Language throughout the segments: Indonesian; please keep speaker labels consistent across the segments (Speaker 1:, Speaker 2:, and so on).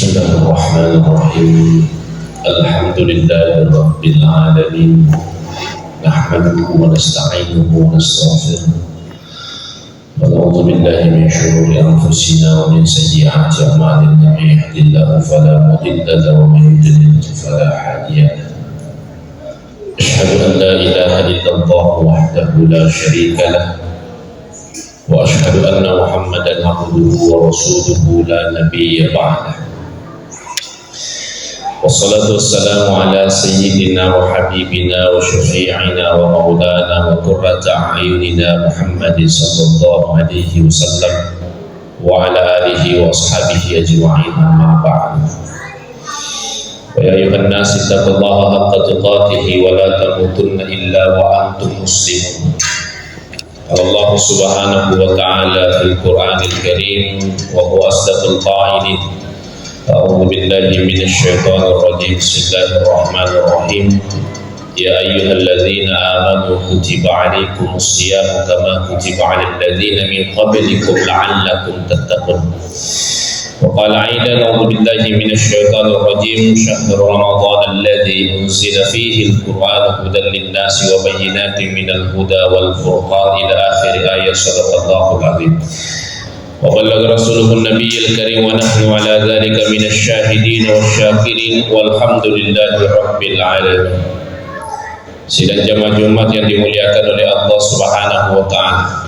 Speaker 1: Bismillahirrahmanirrahim. Alhamdulillahi rabbil alamin. Nahmaduhu wa nasta'inuhu wa nastaghfiruh. Wa na'udzu billahi min shururi anfusina wa min sayyiati a'malina. May yahdihillahu fala mudilla lahu wa may yudlil fala hadiya lahu. Asyhadu an la ilaha illallah wahdahu la syarika lahu wa asyhadu anna Muhammadan abduhu wa rasuluhu la nabiyya ba'dahu. Wassalatu wassalamu ala sayyidina wa habibina wa syafi'ina wa maulana wa qurrata a'yunina Muhammadin sallallahu alaihi wasallam wa ala alihi wa ashabihi ajma'in, amma ba'du. Wa ya ayuhan nas ittaqullaha haqqa tuqatih wa la tamutunna illa wa antum muslimun. Allah subhanahu wa ta'ala fil Qur'anil Karim wa huwa asdaqul qa'ilin. A'udzu billahi minasy syaithanir rajim. Bismillahirrahmanirrahim. Ya ayyuhalladzina amanu kutiba 'alaikumus syiyamu kama kutiba 'alal ladzina min qablikum la'allakum tattaqun. Wa qala aidan a'udzu billahi minasy syaithanir rajim. Syahrul ramadhan alladzi unzila fihi al-Qur'anu hudan lin-nasi wa bayyinatin minal huda wal furqan ila akhir ayat. Shadaqallahul 'azim. Wa ballagha rasuluhun nabiyyil karim wa nahnu ala dzalika minasy syahidin wasyakirin walhamdulillahi rabbil alamin. Sidang jamaah Jumat yang dimuliakan oleh Allah Subhanahu wa taala.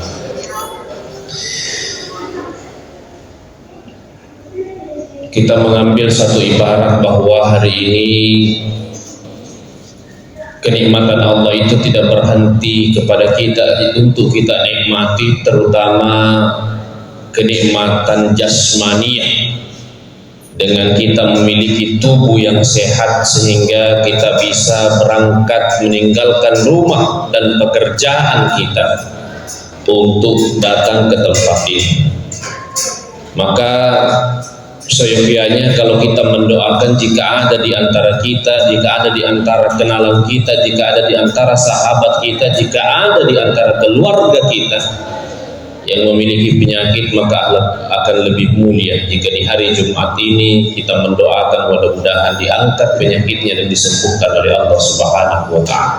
Speaker 1: Kita mengambil satu ibarat bahwa hari ini kenikmatan Allah itu tidak berhenti kepada kita untuk kita nikmati, terutama kenikmatan jasmaniah dengan kita memiliki tubuh yang sehat sehingga kita bisa berangkat meninggalkan rumah dan pekerjaan kita untuk datang ke tempat ini. Maka seyogianya kalau kita mendoakan, jika ada di antara kita, jika ada di antara kenalan kita, jika ada di antara sahabat kita, jika ada di antara keluarga kita yang memiliki penyakit, maka akan lebih mulia jika di hari Jumat ini kita mendoakan mudah-mudahan diangkat penyakitnya dan disembuhkan oleh Allah Subhanahu wa ta'ala.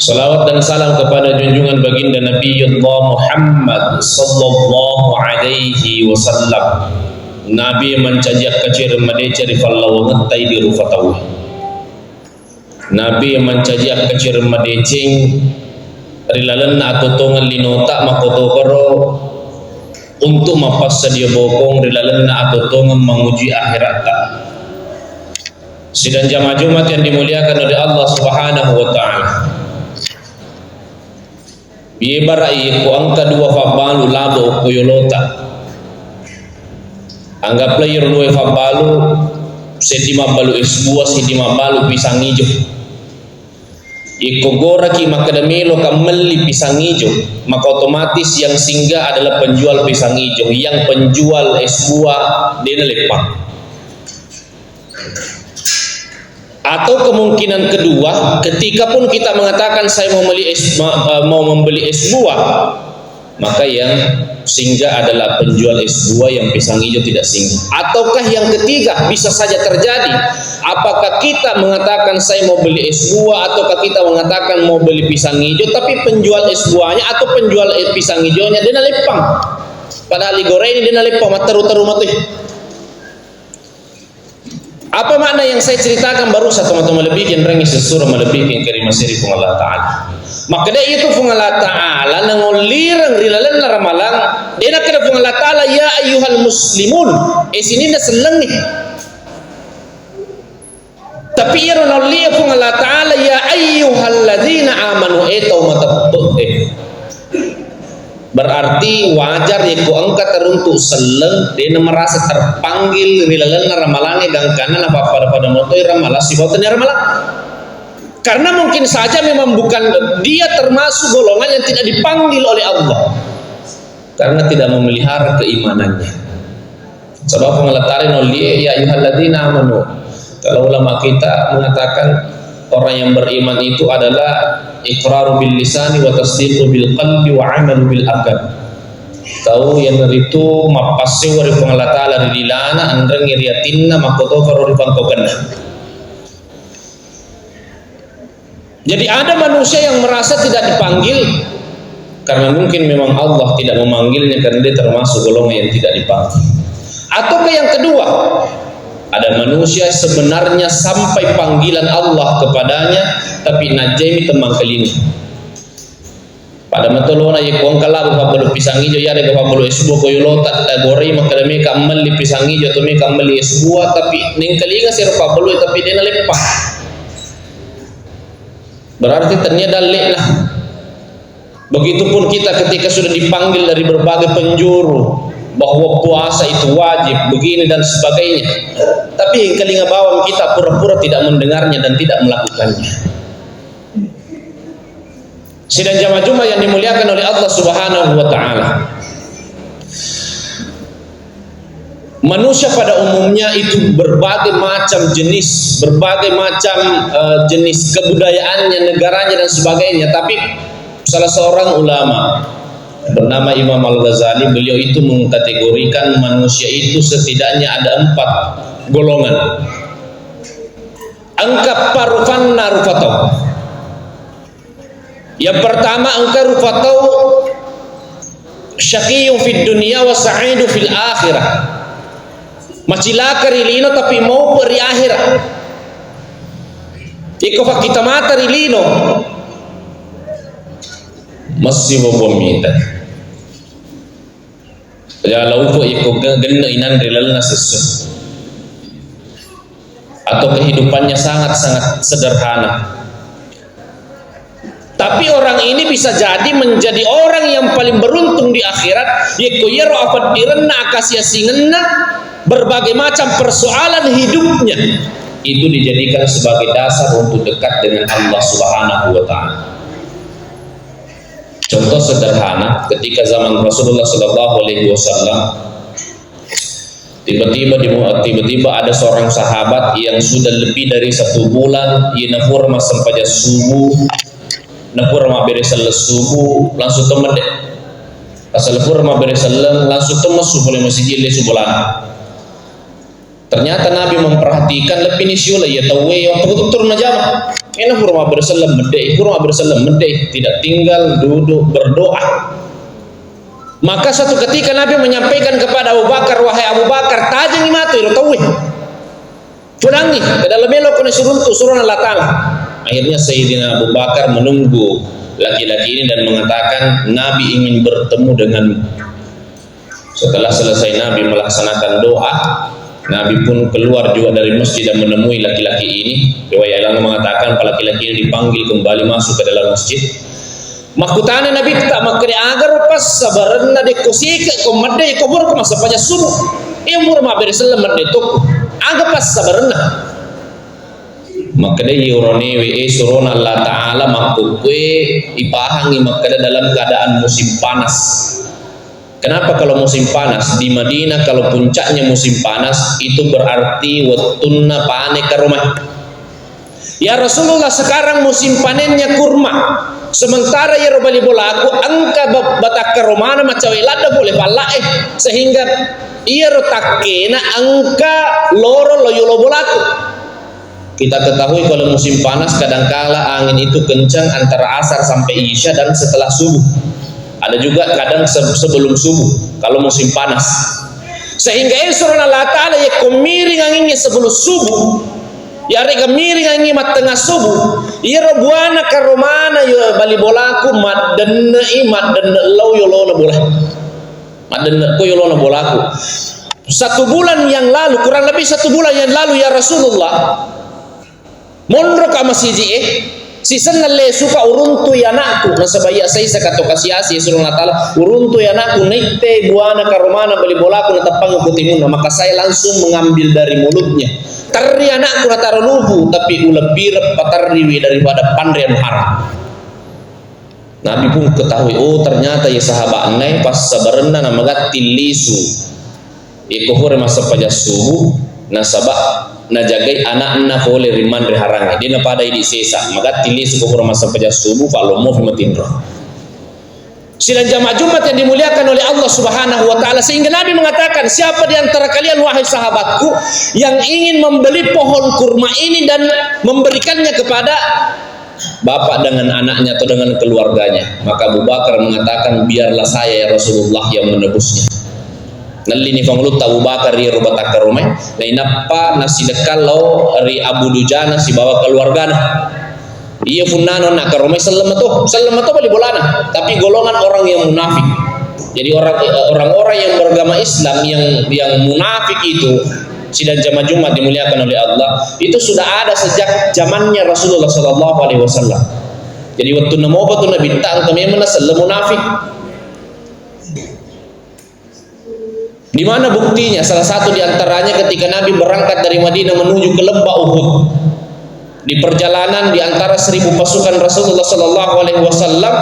Speaker 1: Salawat dan salam kepada junjungan baginda Nabiullah Muhammad sallallahu alaihi wasallam, Nabi mencajak kecil madecari fallahu ngetai di rufatawi, Nabi mencajak kecil madecing rilalan atau tongan linota makotokoro untuk mapas sedia bokong rilalan atau tongan menguji akhirat. Sidang jamaah Jumat yang dimuliakan oleh Allah Subhanahu wa ta'ala, bibarai ko angka dua fabalu labo koyolota, anggaplah yurlue fabalu setima balu esbua setima balu pisang hijau. Iko goraki makadamelo kameli pisang hijau, maka otomatis yang singgah adalah penjual pisang hijau, yang penjual es buah dia lepang. Atau kemungkinan kedua, ketika pun kita mengatakan saya mau membeli es buah, maka yang singgah adalah penjual es buah, yang pisang hijau tidak singgah. Ataukah yang ketiga, bisa saja terjadi, apakah kita mengatakan saya mau beli es buah, ataukah kita mengatakan mau beli pisang hijau, tapi penjual es buahnya atau penjual pisang hijaunya dia lepang, padahal digoreng ini dia lepang materu-teru mati. Apa makna yang saya ceritakan baru satu teman-teman lebih yang rengis sesurah melebihin karimah siri pun Allah Ta'ala. Maka dia itu pun Allah Ta'ala nangolirang rilalan ramalang dia nak kena pun Allah Ta'ala ya ayyuhal muslimun sini dah selengi, tapi ia nangolirang pun Allah Ta'ala ya ayyuhal ladzina amanu etau matabut. Berarti wajar ya ku angkat teruntuk seleng dia merasa terpanggil rilalan ramalannya dan kanan apa pada motoi ramalah si bautannya ramalah, karena mungkin saja memang bukan dia termasuk golongan yang tidak dipanggil oleh Allah karena tidak memelihara keimanannya. Sebab pengelatarin oleh ya ayyuhalladzina amanu, kalau ulama kita mengatakan orang yang beriman itu adalah iqraru bil lisani wa tasdiqu bil qalbi wa amalu bil aqal. Kau yang itu mapassi wari pengalatala di dilana andreng iriatinna makoto farori pangkogana. Jadi ada manusia yang merasa tidak dipanggil karena mungkin memang Allah tidak memanggilnya karena dia termasuk golongan yang tidak dipanggil. Atau yang kedua, ada manusia sebenarnya sampai panggilan Allah kepadanya tapi najemi temang kelini. Pada matolona ye kong kala ba balu pisangi jo yare ba balu esbo ko yolota ta gori makadami kamal li pisangi jo to me kamal li esbo tapi ning kalinga sir pa balu tapi dena lepa. Berarti ternyata lah. Begitupun kita ketika sudah dipanggil dari berbagai penjuru bahwa puasa itu wajib begini dan sebagainya, tapi kelinga bawang kita pura-pura tidak mendengarnya dan tidak melakukannya. Sidang jamaah Jumat yang dimuliakan oleh Allah Subhanahu wa taala. Manusia pada umumnya itu berbagai macam jenis, berbagai macam jenis kebudayaannya, negaranya dan sebagainya. Tapi salah seorang ulama bernama Imam Al-Ghazali, beliau itu mengkategorikan manusia itu setidaknya ada 4 golongan. Angka parufanna rufatau. Yang pertama angka rufatau syaqiyun fid dunya wa sa'idu fil akhirah. Macilaka rilino tapi mau beri akhirat. Iko fa kita mata rilino masih bomita. Ya lauko iko genna inan rilalna sesu. Atau kehidupannya sangat-sangat sederhana. Tapi orang ini bisa jadi menjadi orang yang paling beruntung di akhirat. Yaitu yero afad direnna akasia singenna berbagai macam persoalan hidupnya itu dijadikan sebagai dasar untuk dekat dengan Allah Subhanahu wa taala. Contoh sederhana, ketika zaman Rasulullah sallallahu alaihi wasallam tiba-tiba ada seorang sahabat yang sudah lebih dari 1 bulan ia nafur sampai subuh. Nafur ma beresal subuh langsung temen deh. Asal nafur ma beresal langsung temen subuh le masjid le subulan. Ternyata Nabi memperhatikan lebih nisyola ya tahu yang turun najama. Ini nafur ma beresal medeh, nafur ma beresal medeh, tidak tinggal duduk berdoa. Maka satu ketika Nabi menyampaikan kepada Abu Bakar, wahai Abu Bakar, tajang imatu ya tahu. Pulangi ke dalam elok kena suruh Allah Ta'ala. Akhirnya Sayyidina Abu Bakar menunggu laki-laki ini dan mengatakan Nabi ingin bertemu dengan. Setelah selesai Nabi melaksanakan doa, Nabi pun keluar juga dari masjid dan menemui laki-laki ini. Riwayat yang mengatakan laki-laki ini dipanggil kembali masuk ke dalam masjid. Makutane Nabi tak makri agar pas sabaran na de kosike ko madde ko bor ko masapanya subuh. Mur ma beresel madde tok. Aga pas sabaran na. Makanya yurone surona Allah Ta'ala makukwe ipahangi makanya dalam keadaan musim panas. Kenapa kalau musim panas? Di Madinah kalau puncaknya musim panas itu berarti watunna pane ke rumah. Ya Rasulullah sekarang musim panennya kurma. Sementara ya robali bola aku angka batak ke romana macawe lada boleh palae sehingga ia rotakena angka loro loyolo bolaku. Kita ketahui kalau musim panas kadangkala angin itu kencang antara asar sampai isya dan setelah subuh. Ada juga kadang sebelum subuh kalau musim panas. Sehingga surah Allah Ta'ala ya kemiring anginnya sebelum subuh. Ya rega miring angin mat tengah subuh. Ya robuana karomana ya bali bolaku madenne law yolona bola. Madenne ko yolona bolaku. 1 bulan yang lalu, kurang lebih 1 bulan yang lalu ya Rasulullah mondro ka masjid sisan nalle suka uruntu ya anakku nasabaya saya sakato kasiasi surung natala uruntu ya anakku nite buana karomana beli bolaku natapang kutimun maka saya langsung mengambil dari mulutnya tarri anakku nataro lubu tapi ulebir patarriwi daripada pandrian haram. Nabi pun ketahui oh ternyata ya sahabat anai pas sabarena namagat tilisu ikuhure masa pajak subuh nasabah na jagai anak na boleh riman riharang dia na pada ini sesa maka tilis ukur masa pajak subuh kalau mau matindro Sidang jamaah Jumat yang dimuliakan oleh Allah Subhanahu wa taala, sehingga Nabi mengatakan, siapa di antara kalian wahai sahabatku yang ingin membeli pohon kurma ini dan memberikannya kepada bapak dengan anaknya atau dengan keluarganya, maka Abu Bakar mengatakan, biarlah saya ya Rasulullah yang menebusnya. Nalini fanglut Abu Bakar ri robatak karomai lainapa nasi dekalo ri Abu Dujana si bawa keluargana. Iya funano nak karomai selamato beli bolana, tapi golongan orang yang munafik. Jadi orang-orang yang beragama Islam yang munafik itu, sidang jamaah Jumat dimuliakan oleh Allah, itu sudah ada sejak zamannya Rasulullah sallallahu alaihi wasallam. Jadi waktu namo batu Nabi ta'al kami mana sallam munafik. Di mana buktinya? Salah satu di antaranya ketika Nabi berangkat dari Madinah menuju ke lembah Uhud. Di perjalanan di antara 1000 pasukan Rasulullah sallallahu alaihi wasallam,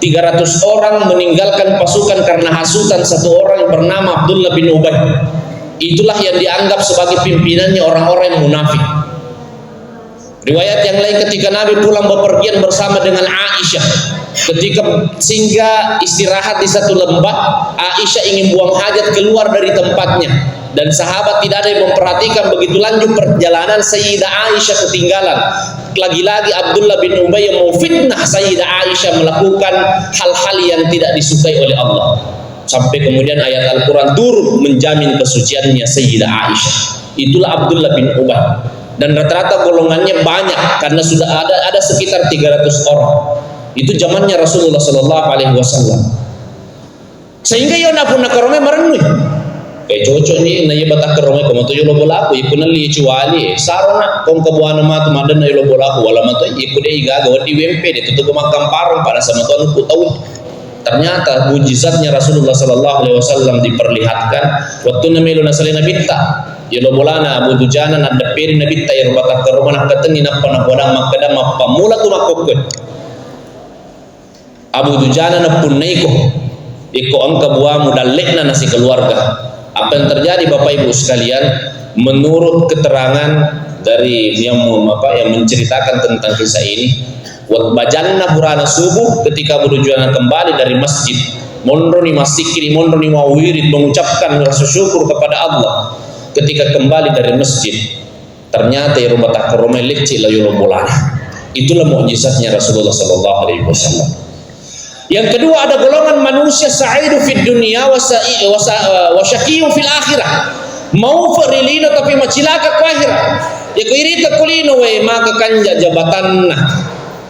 Speaker 1: 300 orang meninggalkan pasukan karena hasutan satu orang yang bernama Abdullah bin Ubay. Itulah yang dianggap sebagai pimpinannya orang-orang yang munafik. Riwayat yang lain ketika Nabi pulang bepergian bersama dengan Aisyah, ketika singgah istirahat di satu lembah, Aisyah ingin buang hajat keluar dari tempatnya, dan sahabat tidak ada yang memperhatikan. Begitu lanjut perjalanan, Sayyidah Aisyah ketinggalan. Lagi-lagi Abdullah bin Ubay yang mau fitnah Sayyidah Aisyah melakukan hal-hal yang tidak disukai oleh Allah, sampai kemudian ayat Al-Quran turun menjamin kesuciannya Sayyidah Aisyah. Itulah Abdullah bin Ubay, dan rata-rata golongannya banyak karena sudah ada sekitar 300 orang. Itu zamannya Rasulullah sallallahu alaihi wasallam. Sehingga yo napun nakarome marenui. Cocok ni na ye batak karome ko to yo lo bolaku ikuna li cuali sarona kom kebuana matu madan na yo lo bolaku wala mato ikude igaga wadi wempe de tutu makam parang pada sama tuan ku tahu. Ternyata mujizatnya Rasulullah sallallahu alaihi wasallam diperlihatkan waktu namelu nasalina bitta. Yelo bolana Abu Dujana na dapiri na bitta yo batak karome na kateni na panapodang makadam mapamula tu makokut. Abu Dujana na punai ko iko angka buah mudalek na nasi keluarga. Apa yang terjadi Bapak Ibu sekalian, menurut keterangan dari yang menceritakan tentang kisah ini, bajanna burana subuh ketika Abu Dujana kembali dari masjid, mondro ni masikri, mondro ni mawirid, mengucapkan rasa syukur kepada Allah. Ketika kembali dari masjid, ternyata ya rumah tak keromai leceh layu bolana. Itulah mukjizatnya Rasulullah sallallahu alaihi wasallam. Yang kedua, ada golongan manusia sa'idu fid dunia wa syaqiyun fil akhirah. Mau farilino tapi macilaka ku akhirat. Ya kuirita kulino we maka kanja jabatanna.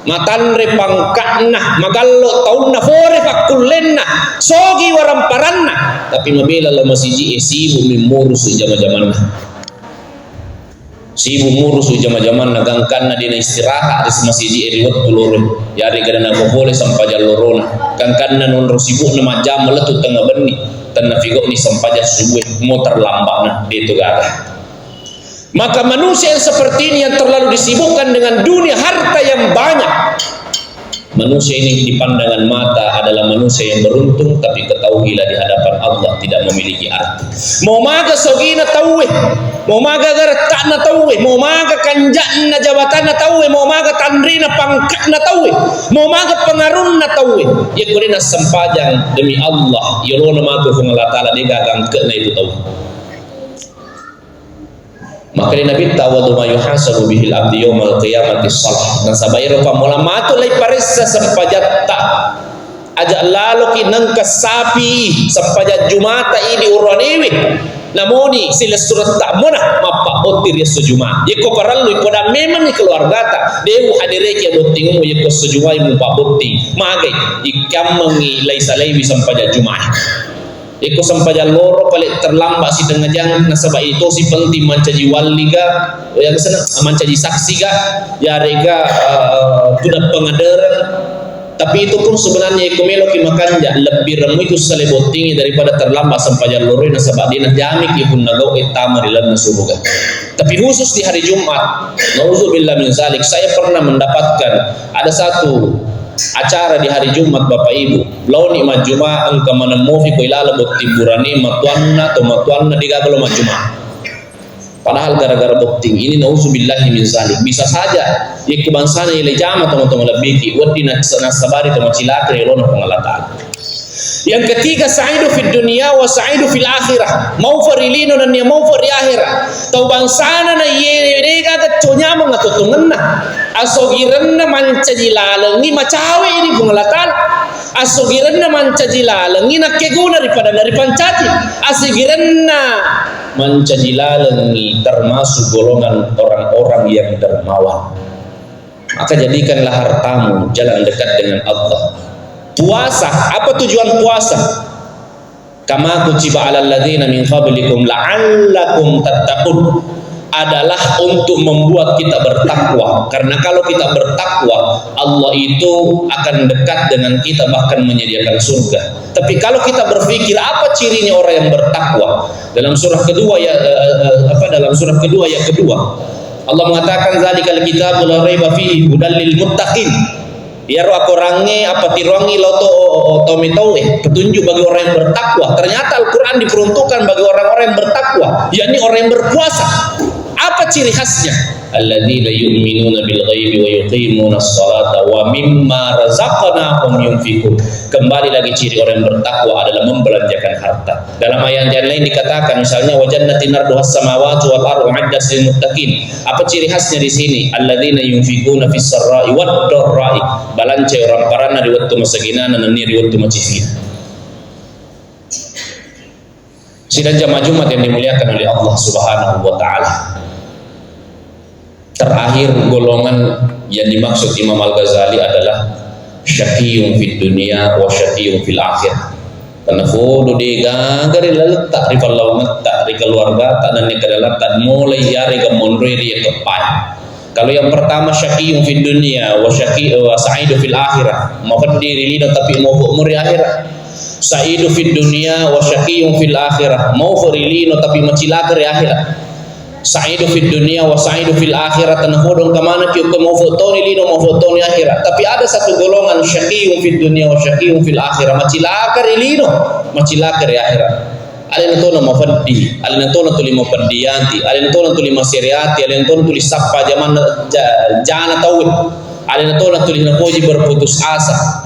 Speaker 1: Matanre pangkatna, magallo taunna fore fakullenna, sogi waramparanna. Tapi mabila la masiji esibu mimurus jama-jamanna. Sibu murus jama-jaman nagangkan na dina istirahat di masjid eriwat tulurun yari kada na boleh sampai jalurona kangkan na non sibu na majam meletut tengah beni tan na figo ni sampai subuh motor lambat na itu gada. Maka manusia yang seperti ini yang terlalu disibukkan dengan dunia, harta yang banyak, manusia ini dipandangan mata adalah manusia yang beruntung, tapi ketahuilah di hadapan Allah tidak memiliki arti. Mau maga sogina tauwe, mau maga garta na tauwe, mau maga kanjak na jabatan na tauwe, mau maga tandri na pangkat na tauwe, mau maga pengarun na tauwe. Ya kurina sempajang demi Allah, yolona maga Allah Ta'ala digagang ke na itu tauwe. Maka Nabi tawadu ma yuhasabu bihil abdi yaumal qiyamati salah. Dan sabairo pamula matu lay parissa sampajatta aja lalu kinang kasapi sampajat jumata ini uraniwi namoni sila surat tak mona mapa otir ya sujuma yeko parallu ipoda memang ni keluarga ta dewu hadireki abotingu yeko sujuma imu pabotti magai ikam mengi laisa laiwi sampajat jumat. Eko sampajan loro paling terlambat si tengah jang nasabah itu si penting mancaji waliga yang sana mancaji saksi ga ya rega sudah pengadaran, tapi itu pun sebenarnya eko melok makanja lebih remu itu selebotingi daripada terlambat sampajan loro nasabah dina jamik ipun nagau etamar ilan nasubuga. Tapi khusus di hari Jumat, nauzubillah min zalik, saya pernah mendapatkan ada satu acara di hari Jumat Bapak Ibu lau nikmat Jumat engka menemufi ko ilala bot tiburani matuanna atau matuanna digagalo Jumat, padahal gara-gara bukti ini nauzubillahi min zalik bisa saja ya kebangsaan ile jama teman-teman lebih wadi nasabari teman cilaka ilona pengalatan Yang ketiga, sa'idu fid dunia wa sa'idu fil akhirah. Mau farilino dan mau fari akhirat. Tau bangsana na yere ga tonya mo ngatutunganna. Asogiranna mancajilalangi macawe ini bungalatan. Asogiranna mancajilalangi nakeguna dari pancati. Asigiranna mancajilalangi termasuk golongan orang-orang yang dermawan. Maka jadikanlah hartamu jalan dekat dengan Allah. Puasa, apa tujuan puasa? Kama kutiba 'alal ladzina min qablikum la'allakum tattaqun, adalah untuk membuat kita bertakwa. Karena kalau kita bertakwa, Allah itu akan dekat dengan kita, bahkan menyediakan surga. Tapi kalau kita berpikir apa cirinya orang yang bertakwa, dalam surah kedua dalam surah kedua ayat kedua, Allah mengatakan zalikal kitabul la raiba fihi hudal lil muttaqin. Biar aku orangnya apa tiruangi loto tomitowe petunjuk bagi orang yang bertakwa. Ternyata Al-Quran diperuntukkan bagi orang-orang yang bertakwa, yakni orang yang berpuasa. Apa ciri khasnya? Alladzina yu'minuna bil ghaibi wa yuqimuna sholata wa mimma razaqnahum yunfiqun. Kembali lagi ciri orang yang bertakwa adalah membelanjakan harta. Dalam ayat yang lain dikatakan misalnya wa jannatin arduhas samawati wal ardu u'iddat lil muttaqin. Apa ciri khasnya di sini? Alladzina yunfiquna fis sarra'i wad dharra'i. Balance orang parana di waktu masaginana dan di waktu macifina. Sidang jamaah Jumat yang dimuliakan oleh Allah Subhanahu wa taala. Terakhir golongan yang dimaksud Imam Al-Ghazali adalah syaqiyun fid dunya wa syaqiyun fil akhirah. Karena fodo de gagari letak di kalau ngetak di keluarga tak dan kedala tak mulai yari ke mondre dia kepai. Kalau yang pertama syaqiyun fid dunya wa syaqiyun wa sa'idu fil akhirah, mau diri lidah tapi mau umur akhirat. Sa'idu fid dunya wa syaqiyun fil akhirah, mau farilino tapi macilakar akhirat. Sa'idu fid dunia wa sa'idu fil akhirat, tanah hodong kemana kyo ke mau fotoni lino mau fotoni akhirat. Tapi ada satu golongan syaqiyun fid dunia wa syaqiyun fil akhirat, macilakar lino macilakar akhirat. Alin tono mau faddi, alin tono tuli mau faddiyanti, alin tono tuli masiriati, alin tono tuli sappa zaman jana tawid, alin tono tuli napoji berputus asa.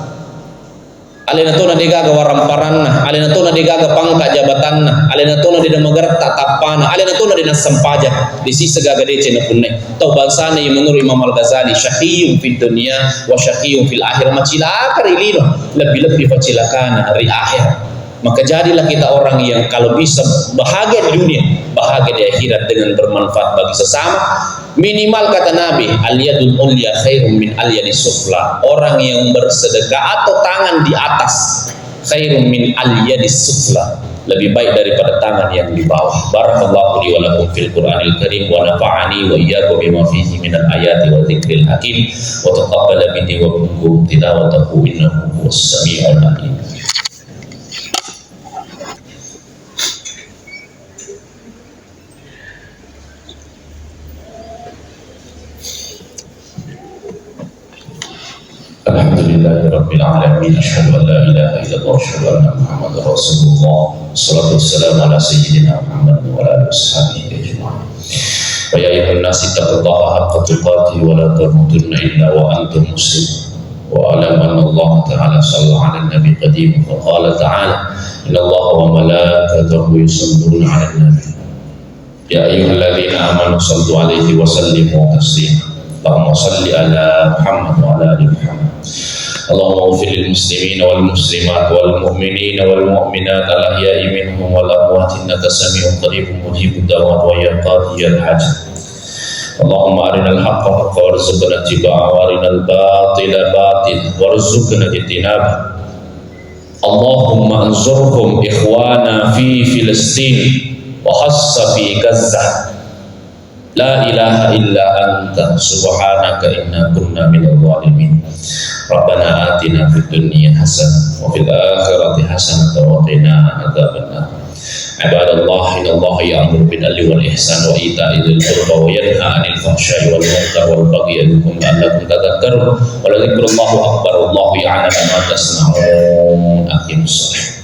Speaker 1: Alina tona digaga waramparanna, alina tona digaga pangka jabatanna, alina tona di damagar tatapana, alina tona di nasampaja di sisa gaga dece na punne. Tau bansana yang menurut Imam Al-Ghazali syaqiyun fid dunya wa syaqiyun fil akhirah, macilakar ilino lebih-lebih facilakana hari akhir. Maka jadilah kita orang yang kalau bisa bahagia di dunia, bahagia di akhirat dengan bermanfaat bagi sesama. Minimal kata Nabi, al-yadul ulya khairun min al-yadis sufla. Orang yang bersedekah atau tangan di atas khairun min al-yadis sufla, lebih baik daripada tangan yang di bawah. Barakallahu li wa lakum fil Qur'anil Karim wa nafa'ani wa iyyakum bima fihi minal ayati wa dzikril hakim wa taqabbala minni wa minkum tilawatahu innahu huwas samiul alim. Alhamdulillahi rabbil alamin, asyhadu an la ilaha illallah wa asyhadu anna Muhammadar Rasulullah. Wassalatu wassalamu ala sayyidina Muhammad wa ala alihi washabihi ajma'in. Wa ya ayyuhan nas ittaqullaha haqqa tuqatih wa la tamutunna illa wa antum muslimun. Wa alam anna Allah ta'ala shalla 'ala an-nabi qadim wa qala ta'ala inna Allaha wa malaikatahu yusalluna 'alan nabi. Ya ayyuhalladzina amanu sallu 'alaihi wa sallimu taslima. Allahumma salli ala Muhammad wa ala ali Muhammad. Allahumma ighfir lil muslimina wal muslimat wal mu'minina wal mu'minat al ahya'i minhum wal amwat innaka sami'un qaribun mujibud da'wat wa ya qadiyal hajat. Allahumma arinal haqqa haqqan warzuqna ittiba'ahu wa arinal batila batilan warzuqna ijtinabah. Allahumma anzurhum ikhwana fi Filistin wa khassa fi Gaza. La ilaha illa anta subhanaka inna kunna minadh dhalimin. Rabbana atina fid dunya hasanah wa fil akhirati hasanah wa qina adzabannar. Ibadallah, innallaha ya'muru bil 'adli wal ihsani wa ita'i dzil qurba wa yanha 'anil fahsya'i wal munkari wal baghi ya'idukum la'allakum tadhakkarun. Wa la dzikrullahi akbar, wallahu ya'lamu ma tasna'un. Aqimus shalah.